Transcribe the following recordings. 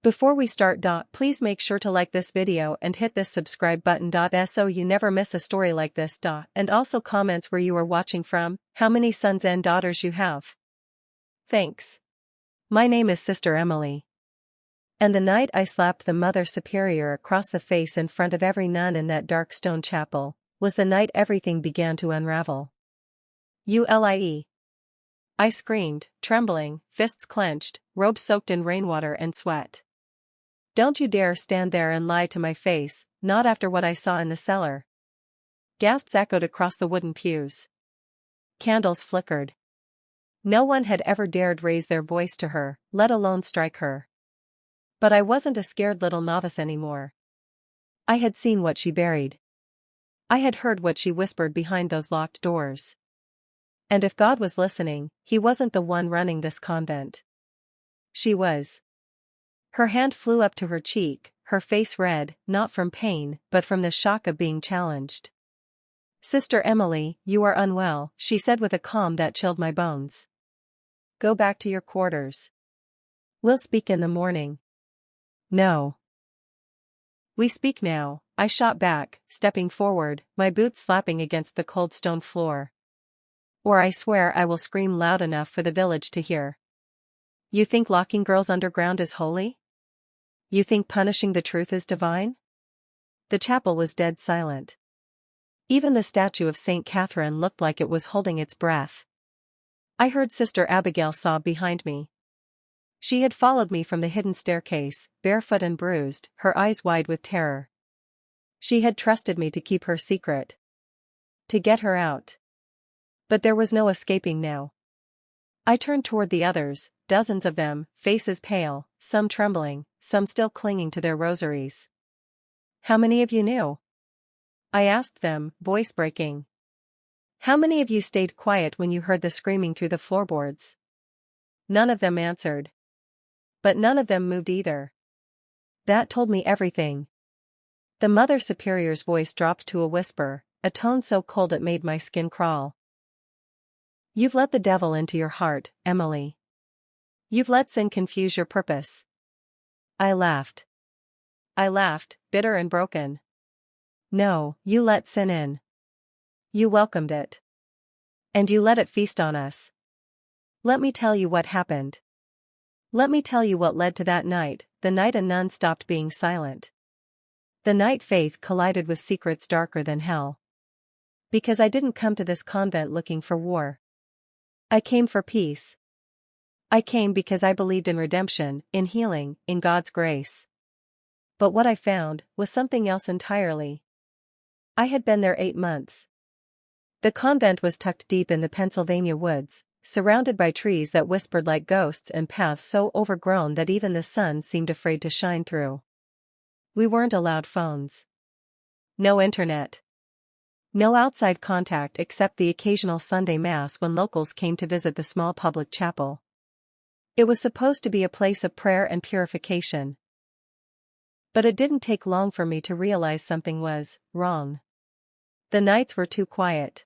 Before we start, please make sure to like this video and hit this subscribe button so you never miss a story like this. And also comments where you are watching from, how many sons and daughters you have. Thanks. My name is Sister Emily. And the night I slapped the Mother Superior across the face in front of every nun in that dark stone chapel, was the night everything began to unravel. ULIE. I screamed, trembling, fists clenched, robe soaked in rainwater and sweat. Don't you dare stand there and lie to my face, not after what I saw in the cellar. Gasps echoed across the wooden pews. Candles flickered. No one had ever dared raise their voice to her, let alone strike her. But I wasn't a scared little novice anymore. I had seen what she buried. I had heard what she whispered behind those locked doors. And if God was listening, he wasn't the one running this convent. She was. Her hand flew up to her cheek, her face red, not from pain, but from the shock of being challenged. Sister Emily, you are unwell, she said with a calm that chilled my bones. Go back to your quarters. We'll speak in the morning. No. We speak now, I shot back, stepping forward, my boots slapping against the cold stone floor. Or I swear I will scream loud enough for the village to hear. You think locking girls underground is holy? You think punishing the truth is divine? The chapel was dead silent. Even the statue of St. Catherine looked like it was holding its breath. I heard Sister Abigail sob behind me. She had followed me from the hidden staircase, barefoot and bruised, her eyes wide with terror. She had trusted me to keep her secret. To get her out. But there was no escaping now. I turned toward the others, dozens of them, faces pale, some trembling, some still clinging to their rosaries. How many of you knew? I asked them, voice breaking. How many of you stayed quiet when you heard the screaming through the floorboards? None of them answered. But none of them moved either. That told me everything. The Mother Superior's voice dropped to a whisper, a tone so cold it made my skin crawl. You've let the devil into your heart, Emily. You've let sin confuse your purpose. I laughed. I laughed, bitter and broken. No, you let sin in. You welcomed it. And you let it feast on us. Let me tell you what happened. Let me tell you what led to that night, the night a nun stopped being silent. The night faith collided with secrets darker than hell. Because I didn't come to this convent looking for war. I came for peace. I came because I believed in redemption, in healing, in God's grace. But what I found was something else entirely. I had been there 8 months. The convent was tucked deep in the Pennsylvania woods, surrounded by trees that whispered like ghosts and paths so overgrown that even the sun seemed afraid to shine through. We weren't allowed phones. No internet. No outside contact except the occasional Sunday Mass when locals came to visit the small public chapel. It was supposed to be a place of prayer and purification. But it didn't take long for me to realize something was wrong. The nights were too quiet.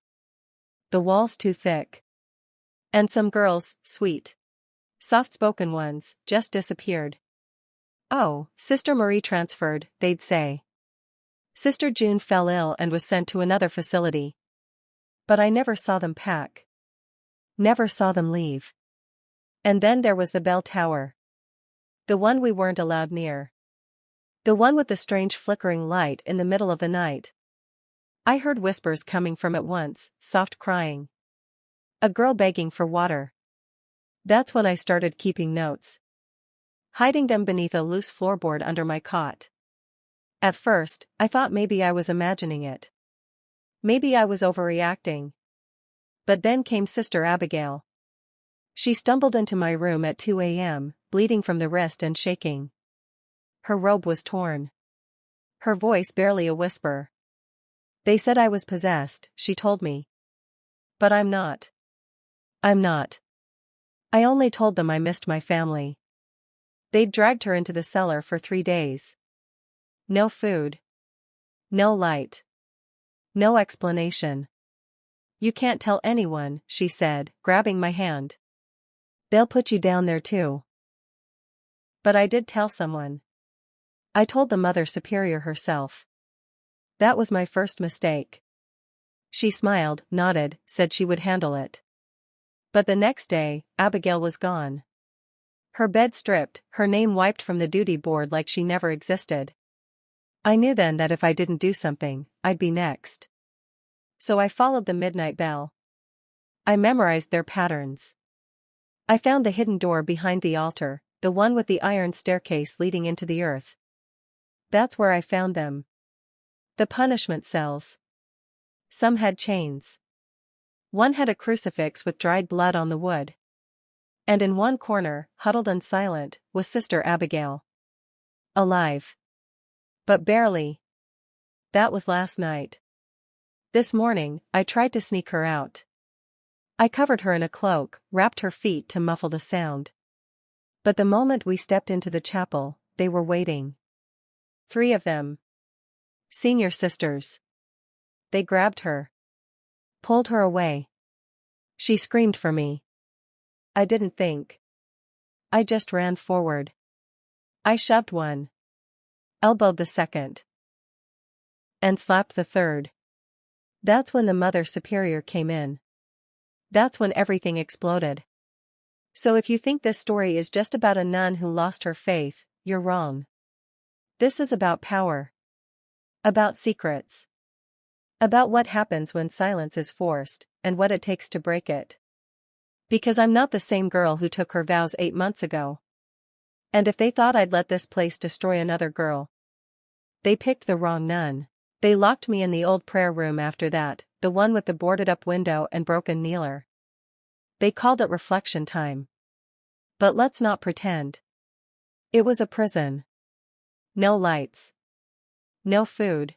The walls too thick. And some girls, sweet, soft-spoken ones, just disappeared. Oh, Sister Marie transferred, they'd say. Sister June fell ill and was sent to another facility. But I never saw them pack. Never saw them leave. And then there was the bell tower. The one we weren't allowed near. The one with the strange flickering light in the middle of the night. I heard whispers coming from it once, soft crying. A girl begging for water. That's when I started keeping notes. Hiding them beneath a loose floorboard under my cot. At first, I thought maybe I was imagining it. Maybe I was overreacting. But then came Sister Abigail. She stumbled into my room at 2 a.m., bleeding from the wrist and shaking. Her robe was torn. Her voice barely a whisper. They said I was possessed, she told me. But I'm not. I'm not. I only told them I missed my family. They'd dragged her into the cellar for 3 days. No food. No light. No explanation. You can't tell anyone, she said, grabbing my hand. They'll put you down there too. But I did tell someone. I told the Mother Superior herself. That was my first mistake. She smiled, nodded, said she would handle it. But the next day, Abigail was gone. Her bed stripped, her name wiped from the duty board like she never existed. I knew then that if I didn't do something, I'd be next. So I followed the midnight bell. I memorized their patterns. I found the hidden door behind the altar, the one with the iron staircase leading into the earth. That's where I found them. The punishment cells. Some had chains. One had a crucifix with dried blood on the wood. And in one corner, huddled and silent, was Sister Abigail. Alive. But barely. That was last night. This morning, I tried to sneak her out. I covered her in a cloak, wrapped her feet to muffle the sound. But the moment we stepped into the chapel, they were waiting. 3 of them. Senior sisters. They grabbed her. Pulled her away. She screamed for me. I didn't think. I just ran forward. I shoved one. Elbowed the second. And slapped the third. That's when the Mother Superior came in. That's when everything exploded. So if you think this story is just about a nun who lost her faith, you're wrong. This is about power. About secrets. About what happens when silence is forced, and what it takes to break it. Because I'm not the same girl who took her vows 8 months ago. And if they thought I'd let this place destroy another girl, they picked the wrong nun. They locked me in the old prayer room after that, the one with the boarded-up window and broken kneeler. They called it reflection time. But let's not pretend. It was a prison. No lights. No food.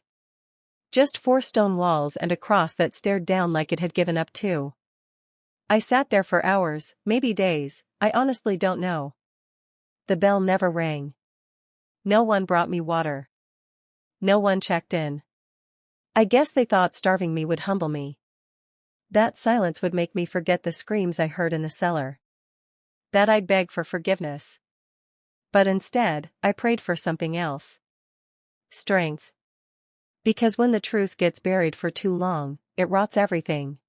Just 4 stone walls and a cross that stared down like it had given up too. I sat there for hours, maybe days, I honestly don't know. The bell never rang. No one brought me water. No one checked in. I guess they thought starving me would humble me. That silence would make me forget the screams I heard in the cellar. That I'd beg for forgiveness. But instead, I prayed for something else. Strength. Because when the truth gets buried for too long, it rots everything.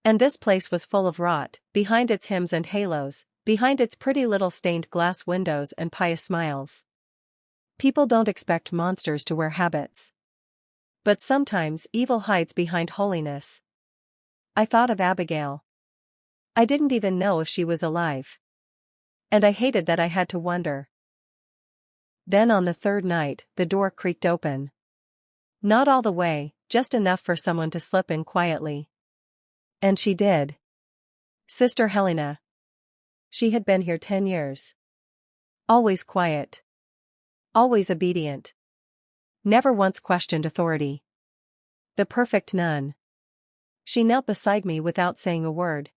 And this place was full of rot, behind its hymns and halos, behind its pretty little stained glass windows and pious smiles. People don't expect monsters to wear habits. But sometimes evil hides behind holiness. I thought of Abigail. I didn't even know if she was alive. And I hated that I had to wonder. Then on the 3rd night, the door creaked open. Not all the way, just enough for someone to slip in quietly. And she did. Sister Helena. She had been here 10 years. Always quiet. Always obedient. Never once questioned authority. The perfect nun. She knelt beside me without saying a word.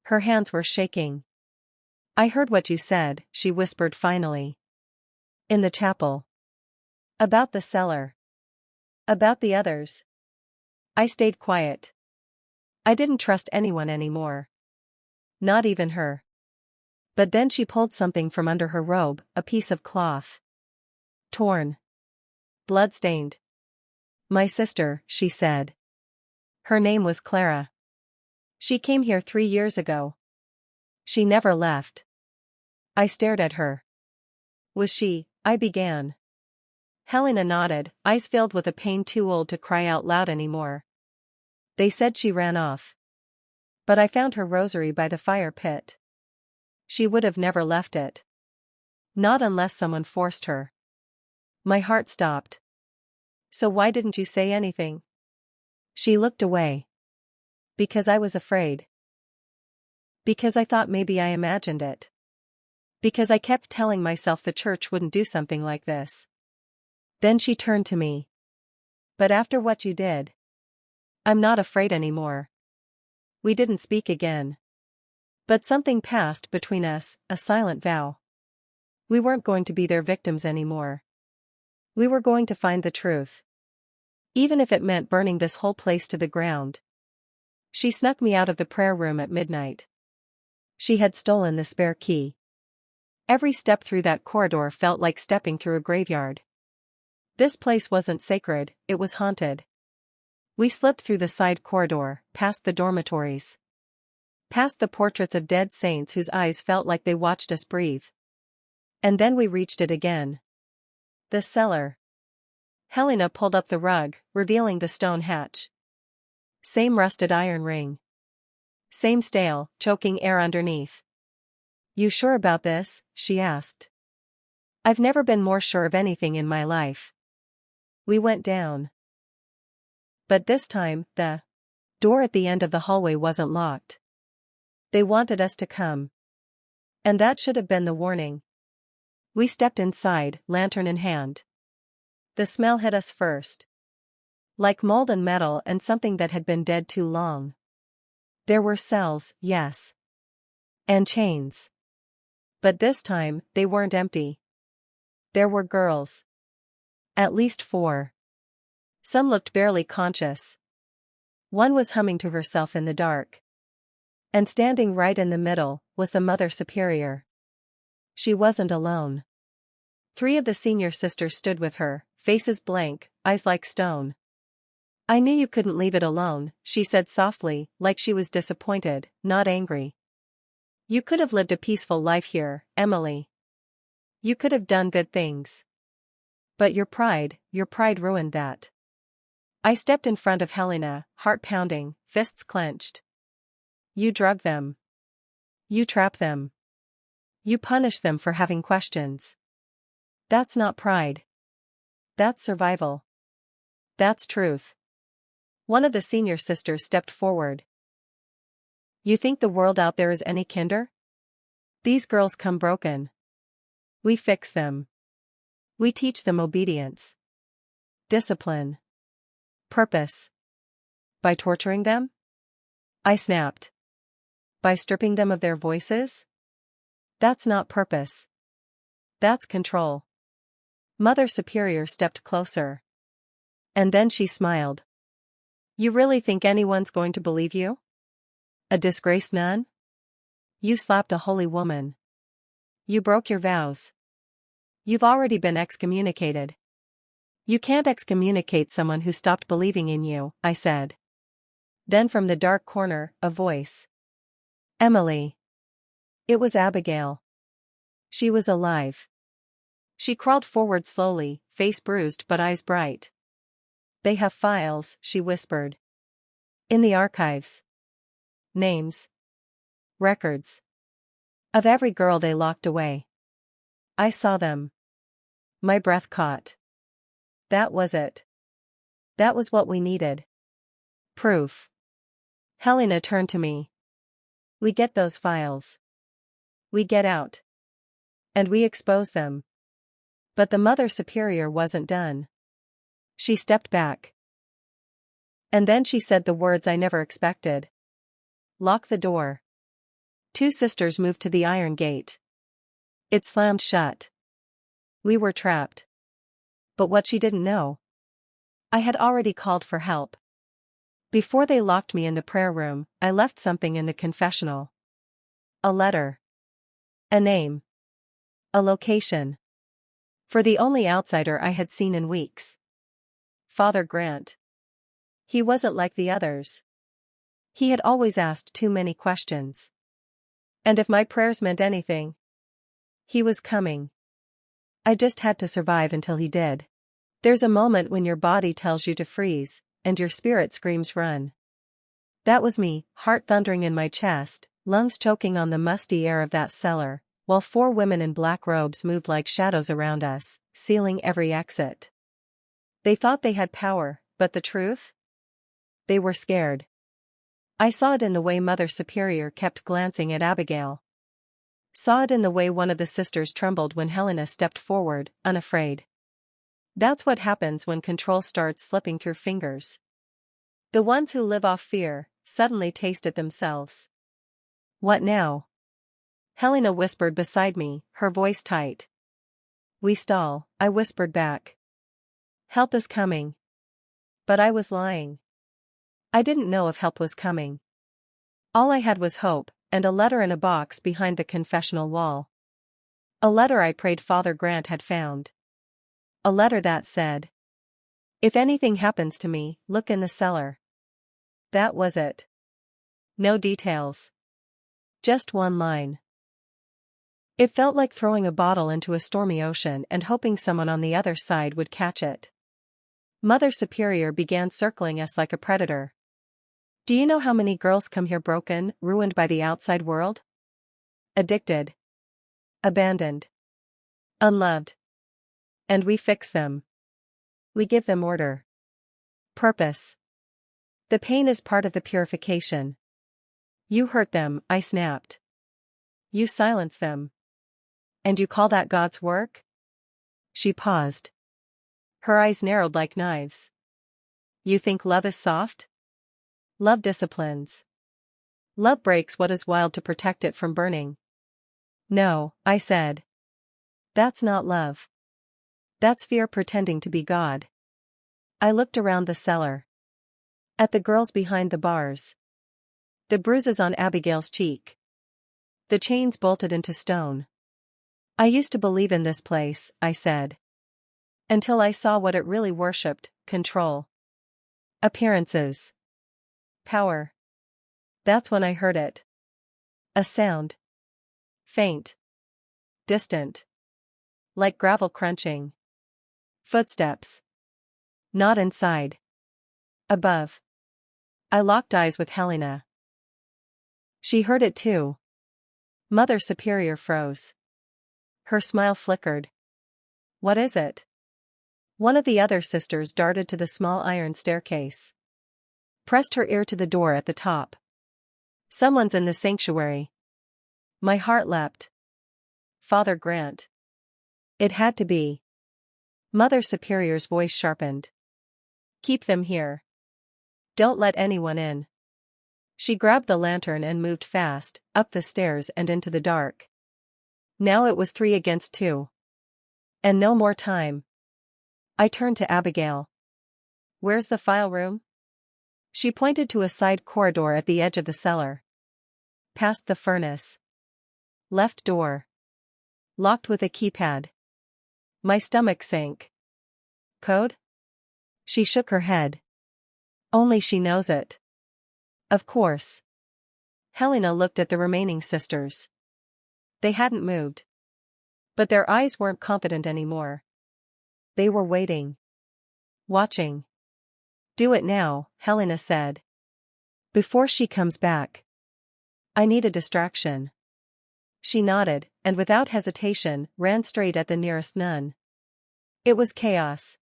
Her hands were shaking. I heard what you said, she whispered finally. In the chapel. About the cellar. About the others. I stayed quiet. I didn't trust anyone anymore. Not even her. But then she pulled something from under her robe, a piece of cloth. Torn. Blood-stained. My sister, she said. Her name was Clara. She came here 3 years ago. She never left. I stared at her. Was she? I began. Helena nodded, eyes filled with a pain too old to cry out loud anymore. They said she ran off. But I found her rosary by the fire pit. She would have never left it. Not unless someone forced her. My heart stopped. So why didn't you say anything? She looked away. Because I was afraid. Because I thought maybe I imagined it. Because I kept telling myself the church wouldn't do something like this. Then she turned to me. But after what you did, I'm not afraid anymore. We didn't speak again. But something passed between us, a silent vow. We weren't going to be their victims anymore. We were going to find the truth. Even if it meant burning this whole place to the ground. She snuck me out of the prayer room at midnight. She had stolen the spare key. Every step through that corridor felt like stepping through a graveyard. This place wasn't sacred, it was haunted. We slipped through the side corridor, past the dormitories. Past the portraits of dead saints whose eyes felt like they watched us breathe. And then we reached it again. The cellar. Helena pulled up the rug, revealing the stone hatch. Same rusted iron ring. Same stale, choking air underneath. "You sure about this?" she asked. "I've never been more sure of anything in my life." We went down. But this time, the door at the end of the hallway wasn't locked. They wanted us to come. And that should have been the warning. We stepped inside, lantern in hand. The smell hit us first. Like mold and metal and something that had been dead too long. There were cells, yes. And chains. But this time, they weren't empty. There were girls. At least 4. Some looked barely conscious. One was humming to herself in the dark. And standing right in the middle, was the Mother Superior. She wasn't alone. 3 of the senior sisters stood with her, faces blank, eyes like stone. "I knew you couldn't leave it alone," she said softly, like she was disappointed, not angry. "You could have lived a peaceful life here, Emily. You could have done good things. But your pride ruined that." I stepped in front of Helena, heart pounding, fists clenched. "You drug them. You trap them. You punish them for having questions. That's not pride. That's survival. That's truth." One of the senior sisters stepped forward. "You think the world out there is any kinder? These girls come broken. We fix them. We teach them obedience. Discipline. Purpose. By torturing them?" I snapped. "By stripping them of their voices? That's not purpose. That's control." Mother Superior stepped closer. And then she smiled. "You really think anyone's going to believe you? A disgraced nun? You slapped a holy woman. You broke your vows. You've already been excommunicated. You can't excommunicate someone who stopped believing in you," I said. Then from the dark corner, a voice. "Emily." It was Abigail. She was alive. She crawled forward slowly, face bruised but eyes bright. "They have files," she whispered. "In the archives. Names. Records. Of every girl they locked away. I saw them." My breath caught. That was it. That was what we needed. Proof. Helena turned to me. "We get those files. We get out. And we expose them." But the Mother Superior wasn't done. She stepped back. And then she said the words I never expected. "Lock the door." 2 sisters moved to the iron gate. It slammed shut. We were trapped. But what she didn't know. I had already called for help. Before they locked me in the prayer room, I left something in the confessional. A letter. A name. A location. For the only outsider I had seen in weeks. Father Grant. He wasn't like the others. He had always asked too many questions. And if my prayers meant anything, he was coming. I just had to survive until he did. There's a moment when your body tells you to freeze, and your spirit screams run. That was me, heart thundering in my chest, lungs choking on the musty air of that cellar, while 4 women in black robes moved like shadows around us, sealing every exit. They thought they had power, but the truth? They were scared. I saw it in the way Mother Superior kept glancing at Abigail. Saw it in the way one of the sisters trembled when Helena stepped forward, unafraid. That's what happens when control starts slipping through fingers. The ones who live off fear suddenly taste it themselves. "What now?" Helena whispered beside me, her voice tight. "We stall," I whispered back. "Help is coming." But I was lying. I didn't know if help was coming. All I had was hope, and a letter in a box behind the confessional wall. A letter I prayed Father Grant had found. A letter that said, "If anything happens to me, look in the cellar." That was it. No details. Just one line. It felt like throwing a bottle into a stormy ocean and hoping someone on the other side would catch it. Mother Superior began circling us like a predator. "Do you know how many girls come here broken, ruined by the outside world? Addicted. Abandoned. Unloved. And we fix them. We give them order. Purpose. The pain is part of the purification." "You hurt them," I snapped. "You silence them. And you call that God's work?" She paused. Her eyes narrowed like knives. "You think love is soft? Love disciplines. Love breaks what is wild to protect it from burning." "No," I said. "That's not love. That's fear pretending to be God." I looked around the cellar. At the girls behind the bars. The bruises on Abigail's cheek. The chains bolted into stone. "I used to believe in this place," I said. "Until I saw what it really worshipped: control. Appearances. Power. That's when I heard it. A sound. Faint. Distant. Like gravel crunching. Footsteps. Not inside. Above." I locked eyes with Helena. She heard it too. Mother Superior froze. Her smile flickered. "What is it?" One of the other sisters darted to the small iron staircase. Pressed her ear to the door at the top. "Someone's in the sanctuary." My heart leapt. Father Grant. It had to be. Mother Superior's voice sharpened. "Keep them here. Don't let anyone in." She grabbed the lantern and moved fast, up the stairs and into the dark. Now it was 3 against 2. And no more time. I turned to Abigail. "Where's the file room?" She pointed to a side corridor at the edge of the cellar. "Past the furnace. Left door. Locked with a keypad." My stomach sank. "Code?" She shook her head. "Only she knows it." "Of course." Helena looked at the remaining sisters. They hadn't moved. But their eyes weren't confident anymore. They were waiting. Watching. "Do it now," Helena said. "Before she comes back. I need a distraction." She nodded, and without hesitation, ran straight at the nearest nun. It was chaos.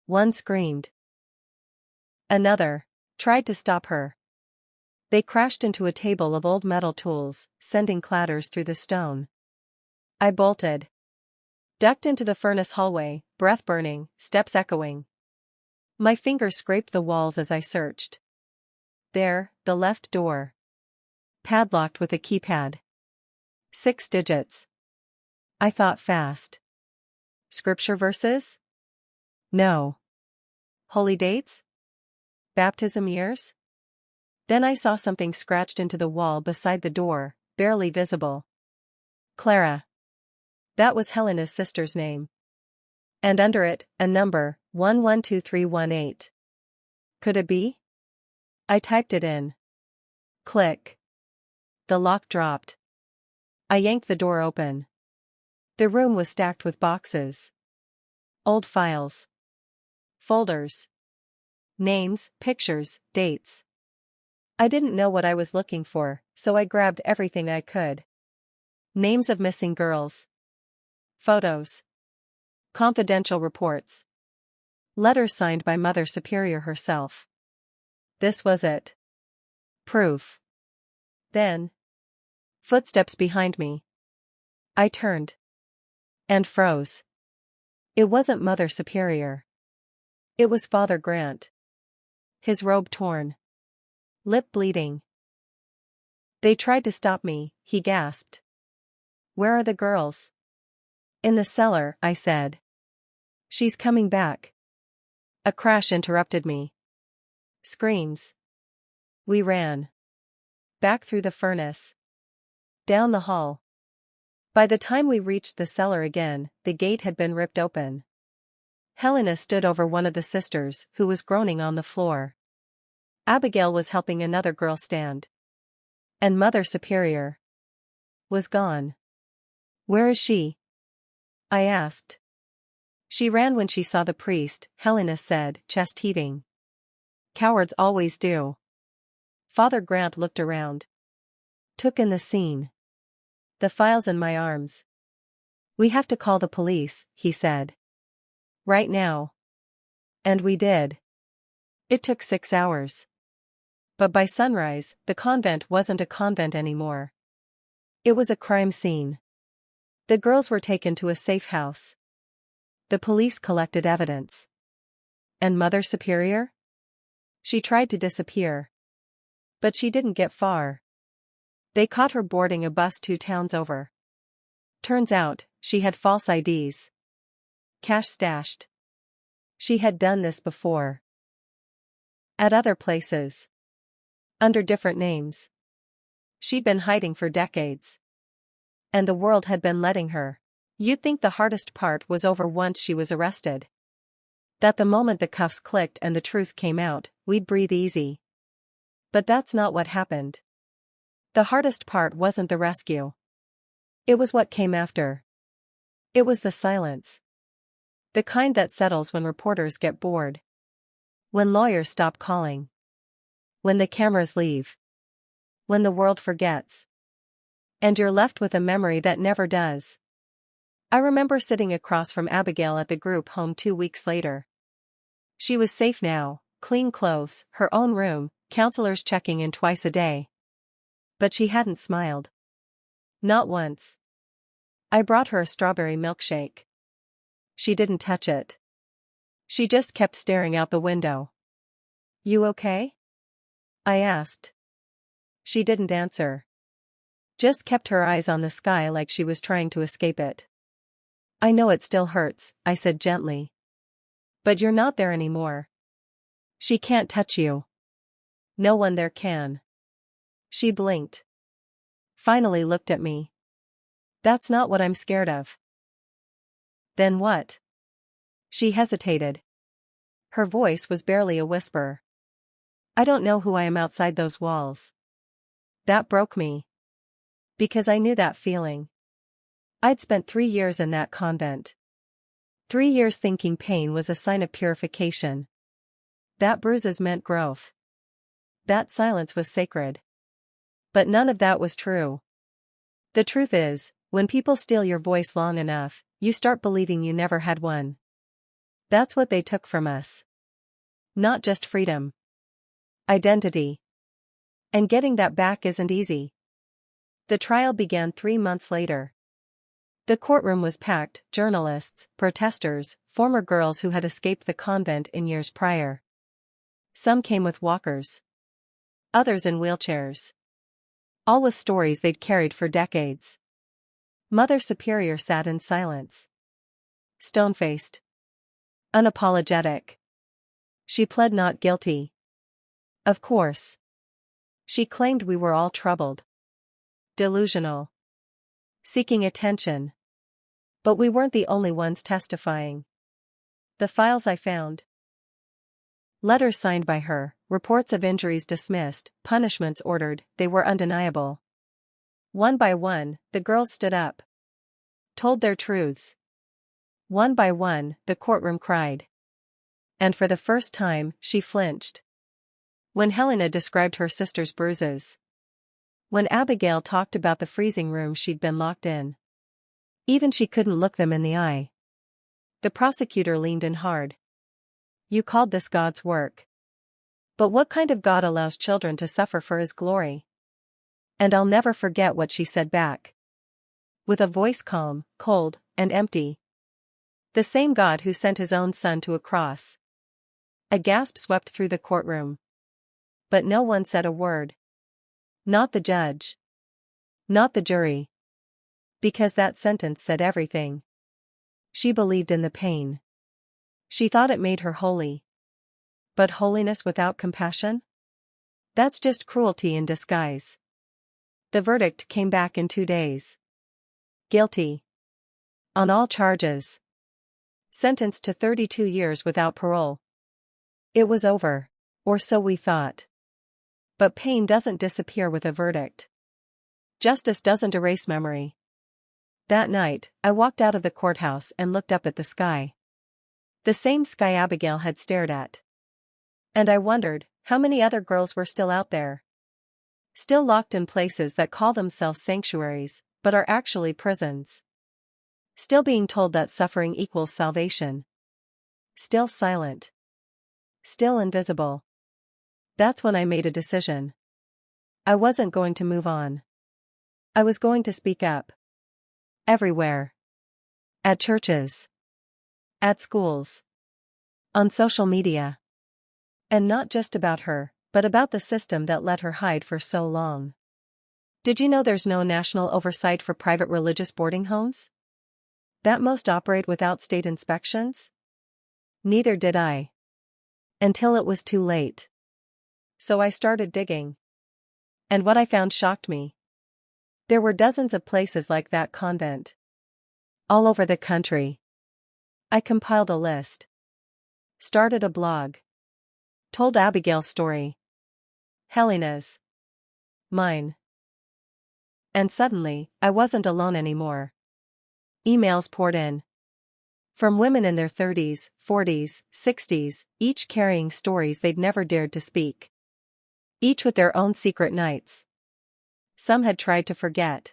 One screamed. Another tried to stop her. They crashed into a table of old metal tools, sending clatters through the stone. I bolted. Ducked into the furnace hallway, breath burning, steps echoing. My fingers scraped the walls as I searched. There, the left door. Padlocked with a keypad. 6 digits. I thought fast. Scripture verses? No. Holy dates? Baptism years? Then I saw something scratched into the wall beside the door, barely visible. Clara. That was Helena's sister's name. And under it, a number, 112318. Could it be? I typed it in. Click. The lock dropped. I yanked the door open. The room was stacked with boxes. Old files. Folders. Names, pictures, dates. I didn't know what I was looking for, so I grabbed everything I could. Names of missing girls. Photos. Confidential reports. Letters signed by Mother Superior herself. This was it. Proof. Then. Footsteps behind me. I turned. And froze. It wasn't Mother Superior. It was Father Grant. His robe torn. Lip bleeding. "They tried to stop me," he gasped. "Where are the girls?" "In the cellar," I said. "She's coming back." A crash interrupted me. Screams. We ran. Back through the furnace. Down the hall. By the time we reached the cellar again, the gate had been ripped open. Helena stood over one of the sisters, who was groaning on the floor. Abigail was helping another girl stand. And Mother Superior was gone. "Where is she?" I asked. "She ran when she saw the priest," Helena said, chest heaving. "Cowards always do." Father Grant looked around. Took in the scene. The files in my arms. "We have to call the police," he said. "Right now." And we did. It took 6 hours. But by sunrise, the convent wasn't a convent anymore. It was a crime scene. The girls were taken to a safe house. The police collected evidence. And Mother Superior? She tried to disappear. But she didn't get far. They caught her boarding a bus 2 towns over. Turns out, she had false IDs. Cash stashed. She had done this before. At other places. Under different names. She'd been hiding for decades. And the world had been letting her. You'd think the hardest part was over once she was arrested. That the moment the cuffs clicked and the truth came out, we'd breathe easy. But that's not what happened. The hardest part wasn't the rescue. It was what came after. It was the silence. The kind that settles when reporters get bored. When lawyers stop calling. When the cameras leave. When the world forgets. And you're left with a memory that never does. I remember sitting across from Abigail at the group home 2 weeks later. She was safe now, clean clothes, her own room, counselors checking in twice a day. But she hadn't smiled. Not once. I brought her a strawberry milkshake. She didn't touch it. She just kept staring out the window. "You okay?" I asked. She didn't answer. Just kept her eyes on the sky like she was trying to escape it. "I know it still hurts," I said gently. "But you're not there anymore. She can't touch you. No one there can." She blinked. Finally looked at me. "That's not what I'm scared of." "Then what?" She hesitated. Her voice was barely a whisper. "I don't know who I am outside those walls." That broke me. Because I knew that feeling. I'd spent 3 years in that convent. 3 years thinking pain was a sign of purification. That bruises meant growth. That silence was sacred. But none of that was true. The truth is, when people steal your voice long enough, you start believing you never had one. That's what they took from us. Not just freedom. Identity. And getting that back isn't easy. The trial began 3 months later. The courtroom was packed, journalists, protesters, former girls who had escaped the convent in years prior. Some came with walkers. Others in wheelchairs. All with stories they'd carried for decades. Mother Superior sat in silence. Stone-faced. Unapologetic. She pled not guilty. Of course. She claimed we were all troubled. Delusional. Seeking attention. But we weren't the only ones testifying. The files I found. Letters signed by her, reports of injuries dismissed, punishments ordered, they were undeniable. One by one, the girls stood up. Told their truths. One by one, the courtroom cried. And for the first time, she flinched. When Helena described her sister's bruises. When Abigail talked about the freezing room she'd been locked in. Even she couldn't look them in the eye. The prosecutor leaned in hard. "You called this God's work. But what kind of God allows children to suffer for his glory?" And I'll never forget what she said back. With a voice calm, cold, and empty. "The same God who sent his own son to a cross." A gasp swept through the courtroom. But no one said a word. Not the judge. Not the jury. Because that sentence said everything. She believed in the pain. She thought it made her holy. But holiness without compassion? That's just cruelty in disguise. The verdict came back in 2 days. Guilty. On all charges. Sentenced to 32 years without parole. It was over. Or so we thought. But pain doesn't disappear with a verdict. Justice doesn't erase memory. That night, I walked out of the courthouse and looked up at the sky. The same sky Abigail had stared at. And I wondered, how many other girls were still out there? Still locked in places that call themselves sanctuaries, but are actually prisons. Still being told that suffering equals salvation. Still silent. Still invisible. That's when I made a decision. I wasn't going to move on. I was going to speak up. Everywhere. At churches. At schools. On social media. And not just about her, but about the system that let her hide for so long. Did you know there's no national oversight for private religious boarding homes? That most operate without state inspections? Neither did I. Until it was too late. So I started digging. And what I found shocked me. There were dozens of places like that convent. All over the country. I compiled a list. Started a blog. Told Abigail's story. Helena's. Mine. And suddenly, I wasn't alone anymore. Emails poured in. From women in their 30s, 40s, 60s, each carrying stories they'd never dared to speak. Each with their own secret nights. Some had tried to forget.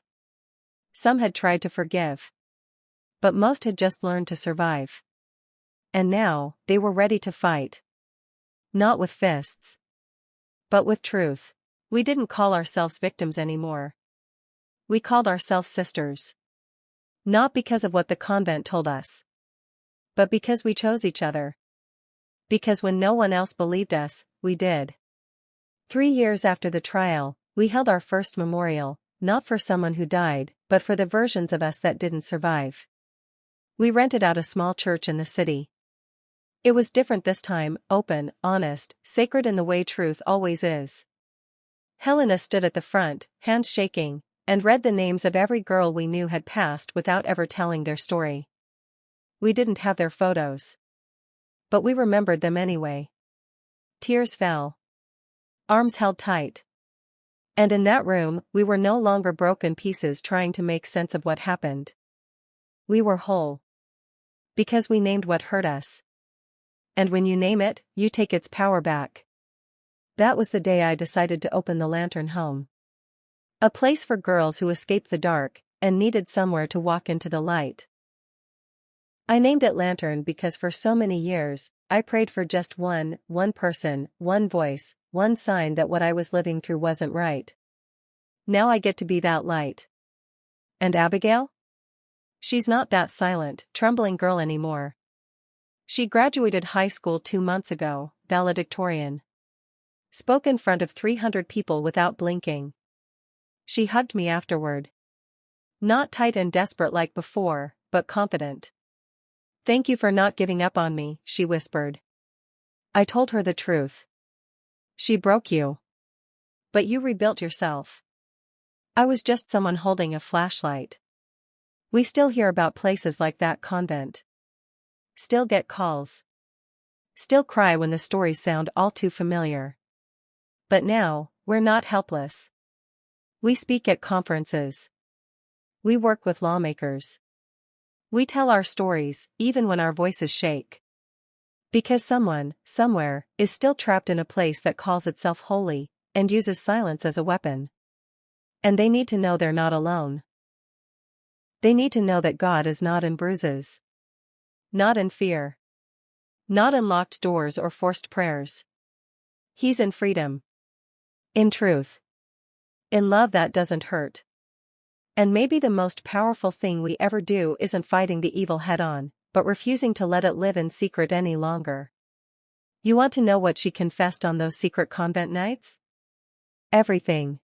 Some had tried to forgive. But most had just learned to survive. And now, they were ready to fight. Not with fists. But with truth. We didn't call ourselves victims anymore. We called ourselves sisters. Not because of what the convent told us. But because we chose each other. Because when no one else believed us, we did. 3 years after the trial, we held our first memorial, not for someone who died, but for the versions of us that didn't survive. We rented out a small church in the city. It was different this time, open, honest, sacred in the way truth always is. Helena stood at the front, hands shaking, and read the names of every girl we knew had passed without ever telling their story. We didn't have their photos. But we remembered them anyway. Tears fell. Arms held tight. And in that room, we were no longer broken pieces trying to make sense of what happened. We were whole. Because we named what hurt us. And when you name it, you take its power back. That was the day I decided to open the Lantern Home. A place for girls who escaped the dark, and needed somewhere to walk into the light. I named it Lantern because for so many years, I prayed for just one person, one voice, one sign that what I was living through wasn't right. Now I get to be that light. And Abigail? She's not that silent, trembling girl anymore. She graduated high school 2 months ago, valedictorian. Spoke in front of 300 people without blinking. She hugged me afterward. Not tight and desperate like before, but confident. "Thank you for not giving up on me," she whispered. I told her the truth. "She broke you. But you rebuilt yourself." I was just someone holding a flashlight. We still hear about places like that convent. Still get calls. Still cry when the stories sound all too familiar. But now, we're not helpless. We speak at conferences. We work with lawmakers. We tell our stories, even when our voices shake. Because someone, somewhere, is still trapped in a place that calls itself holy, and uses silence as a weapon. And they need to know they're not alone. They need to know that God is not in bruises. Not in fear. Not in locked doors or forced prayers. He's in freedom. In truth. In love that doesn't hurt. And maybe the most powerful thing we ever do isn't fighting the evil head-on, but refusing to let it live in secret any longer. You want to know what she confessed on those secret convent nights? Everything.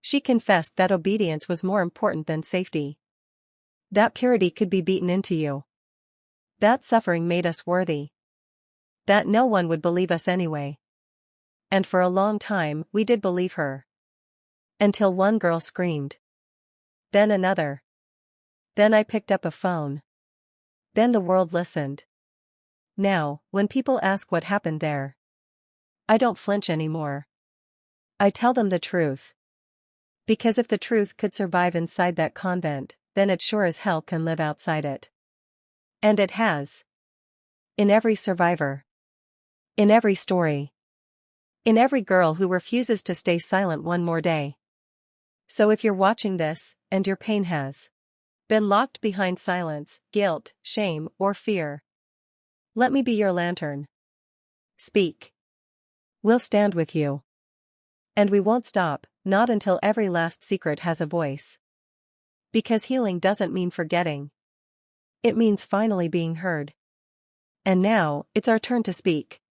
She confessed that obedience was more important than safety. That purity could be beaten into you. That suffering made us worthy. That no one would believe us anyway. And for a long time, we did believe her. Until one girl screamed. Then another. Then I picked up a phone. Then the world listened. Now, when people ask what happened there, I don't flinch anymore. I tell them the truth. Because if the truth could survive inside that convent, then it sure as hell can live outside it. And it has. In every survivor. In every story. In every girl who refuses to stay silent one more day. So if you're watching this, and your pain has been locked behind silence, guilt, shame, or fear, let me be your lantern. Speak. We'll stand with you. And we won't stop, not until every last secret has a voice. Because healing doesn't mean forgetting. It means finally being heard. And now, it's our turn to speak.